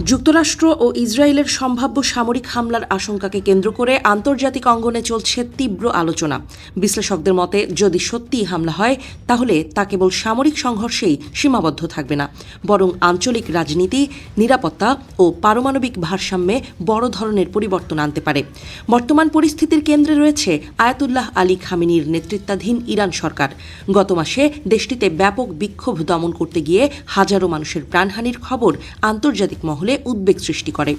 যুক্তরাষ্ট্র ও ইসরায়েলের সম্ভাব্য সামরিক হামলার আশঙ্কাকে কেন্দ্র করে আন্তর্জাতিক অঙ্গনে চলছে তীব্র আলোচনা। বিশ্লেষকদের মতে, যদি সত্যিই হামলা হয় তাহলে তা কেবল সামরিক সংঘর্ষেই সীমাবদ্ধ থাকবে না, বরং আঞ্চলিক রাজনীতি, নিরাপত্তা ও পারমাণবিক ভারসাম্যে বড় ধরনের পরিবর্তন আনতে পারে। বর্তমান পরিস্থিতির কেন্দ্রে রয়েছে আয়াতুল্লাহ আলী খামেনির নেতৃত্বাধীন ইরান সরকার। গত মাসে দেশটিতে ব্যাপক বিক্ষোভ দমন করতে গিয়ে হাজারো মানুষের প্রাণহানির খবর আন্তর্জাতিক মহলে উদ্বেগ সৃষ্টি করে।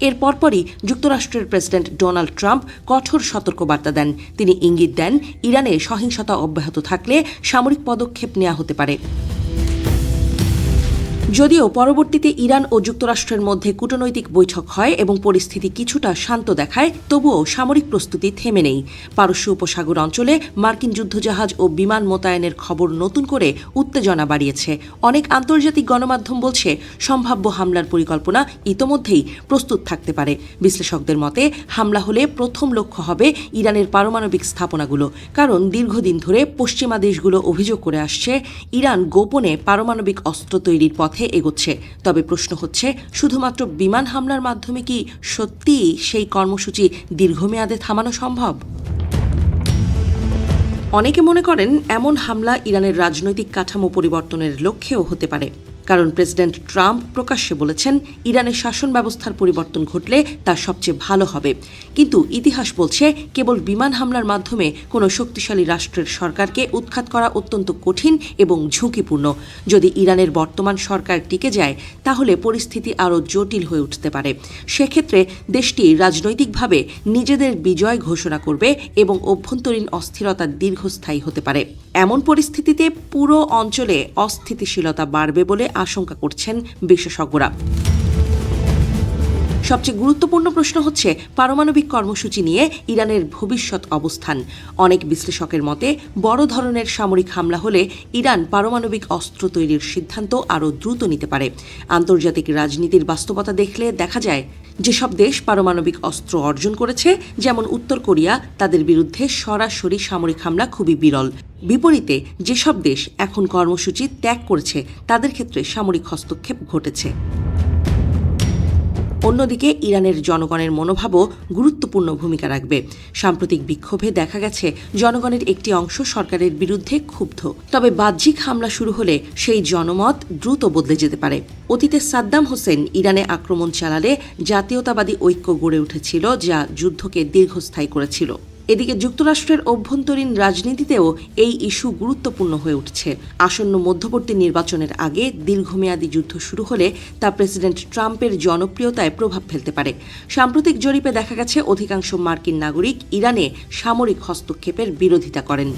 এর পরপরই যুক্তরাষ্ট্রের প্রেসিডেন্ট ডোনাল্ড ট্রাম্প কঠোর সতর্কবার্তা দেন। তিনি ইঙ্গিত দেন, ইরানে সহিংসতা অব্যাহত থাকলে সামরিক পদক্ষেপ নেওয়া হতে পারে। যদিও পরবর্তীতে ইরান ও যুক্তরাষ্ট্রের মধ্যে কূটনৈতিক বৈঠক হয় এবং পরিস্থিতি কিছুটা শান্ত দেখায়, তবুও সামরিক প্রস্তুতি থেমে নেই। পারস্য উপসাগর অঞ্চলে মার্কিন যুদ্ধজাহাজ ও বিমান মোতায়েনের খবর নতুন করে উত্তেজনা বাড়িয়েছে। অনেক আন্তর্জাতিক গণমাধ্যম বলছে, সম্ভাব্য হামলার পরিকল্পনা ইতোমধ্যেই প্রস্তুত থাকতে পারে। বিশ্লেষকদের মতে, হামলা হলে প্রথম লক্ষ্য হবে ইরানের পারমাণবিক স্থাপনাগুলো, কারণ দীর্ঘদিন ধরে পশ্চিমা দেশগুলো অভিযোগ করে আসছে ইরান গোপনে পারমাণবিক অস্ত্র তৈরির পথে এগোচ্ছে। তবে প্রশ্ন হচ্ছে, শুধুমাত্র বিমান হামলার মাধ্যমে কি সত্যিই সেই কর্মসূচি দীর্ঘমেয়াদে থামানো সম্ভব? অনেকে মনে করেন, এমন হামলা ইরানের রাজনৈতিক কাঠামো পরিবর্তনের লক্ষ্যেও হতে পারে। কারণ প্রেসিডেন্ট ট্রাম্প প্রকাশ্যে বলেছেন, ইরানের শাসন ব্যবস্থার পরিবর্তন ঘটলে তা সবচেয়ে ভালো হবে। কিন্তু ইতিহাস বলছে, কেবল বিমান হামলার মাধ্যমে কোনো শক্তিশালী রাষ্ট্রের সরকারকে উৎখাত করা অত্যন্ত কঠিন এবং ঝুঁকিপূর্ণ। যদি ইরানের বর্তমান সরকার টিকে যায়, তাহলে পরিস্থিতি আরও জটিল হয়ে উঠতে পারে। সেক্ষেত্রে দেশটি রাজনৈতিকভাবে নিজেদের বিজয় ঘোষণা করবে এবং অভ্যন্তরীণ অস্থিরতা দীর্ঘস্থায়ী হতে পারে। এমন পরিস্থিতিতে পুরো অঞ্চলে অস্থিতিশীলতা বাড়বে বলে আশঙ্কা করছেন বিশেষজ্ঞরা। সবচেয়ে গুরুত্বপূর্ণ প্রশ্ন হচ্ছে পারমাণবিক কর্মসূচি নিয়ে ইরানের ভবিষ্যৎ অবস্থান। অনেক বিশ্লেষকের মতে, বড় ধরনের সামরিক হামলা হলে ইরান পারমাণবিক অস্ত্র তৈরির সিদ্ধান্ত আরও দ্রুত নিতে পারে। আন্তর্জাতিক রাজনীতির বাস্তবতা দেখলে দেখা যায়, যেসব দেশ পারমাণবিক অস্ত্র অর্জন করেছে, যেমন উত্তর কোরিয়া, তাদের বিরুদ্ধে সরাসরি সামরিক হামলা খুবই বিরল। বিপরীতে যেসব দেশ এখন কর্মসূচি ত্যাগ করেছে, তাদের ক্ষেত্রে সামরিক হস্তক্ষেপ ঘটেছে। অন্যদিকে ইরানের জনগণের মনোভাবও গুরুত্বপূর্ণ ভূমিকা রাখবে। সাম্প্রতিক বিক্ষোভে দেখা গেছে, জনগণের একটি অংশ সরকারের বিরুদ্ধে ক্ষুব্ধ। তবে বাহ্যিক হামলা শুরু হলে সেই জনমত দ্রুত বদলে যেতে পারে। অতীতে সাদ্দাম হোসেন ইরানে আক্রমণ চালালে জাতীয়তাবাদী ঐক্য গড়ে উঠেছিল, যা যুদ্ধকে দীর্ঘস্থায়ী করেছিল। এদিকে যুক্তরাষ্ট্রের অভ্যন্তরীণ রাজনীতিতেও এই ইস্যু গুরুত্বপূর্ণ হয়ে উঠছে। আসন্ন মধ্যবর্তী নির্বাচনের আগে দীর্ঘমেয়াদী যুদ্ধ শুরু হলে তা প্রেসিডেন্ট ট্রাম্পের জনপ্রিয়তায় প্রভাব ফেলতে পারে। সাম্প্রতিক জরিপে দেখা গেছে, অধিকাংশ মার্কিন নাগরিক ইরানে সামরিক হস্তক্ষেপের বিরোধিতা করেন।